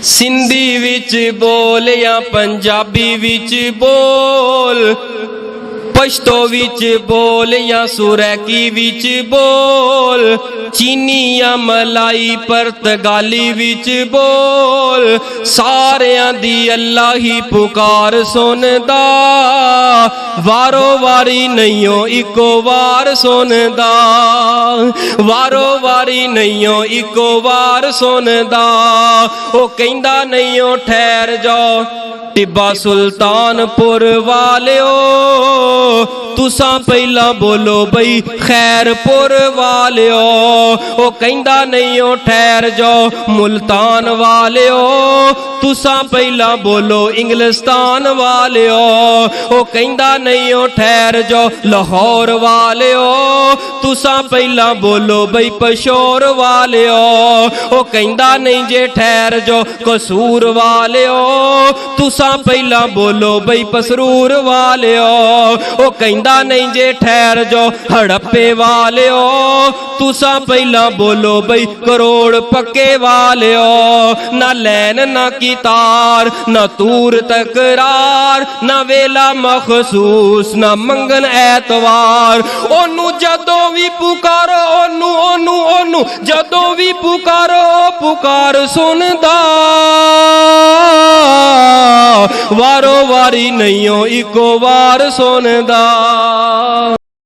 सिंधी विच बोल या पंजाबी विच बोल, पश्तो विच बोल या सुरैकी विच बोल, चीनी या मलाई पुर्तगाली विच बोल, सारियां दी अल्लाह ही पुकार सुनदा, वारो वारी नहींओ इको वार सुनदा, वारो वारी नहींओ इको वार सुनदा। ओ कहंदा नहींओ ठहर जाओ टिब्बा सुल्तानपुर वालिओ, तुसा पहला बोलो बई खैरपुर वालिओ। ओ कहंदा नहीं ओ ठहर जाओ मुल्तान वालिओ, तुसा पहला बोलो इंग्लिस्तान वालिओ। ओ कहंदा नहीं ओ ठहर जाओ लाहौर वालिओ, तुसा पहला बोलो बई पशोर वालिओ। ओ कहंदा नहीं जे ठहर जाओ कसूर वालिओ, तुसा पहला बोलो बई पसरूर वालिओ। ओ कहंदा नहीं जे ठहर जाओ हड़प्पे वालिओ, तुसा पहला बोलो बई करोड़ पक्के वालिओ। ना लैन ना कितार ना तूर तकरार, ना वेला मखसूस ना मंगन ऐतवार। ओनू जदों भी पुकारो ओनू ओनू ओनू जदों भी पुकारो पुकार सुनदा, वारो वारी नहींओ इको वार सुनदा।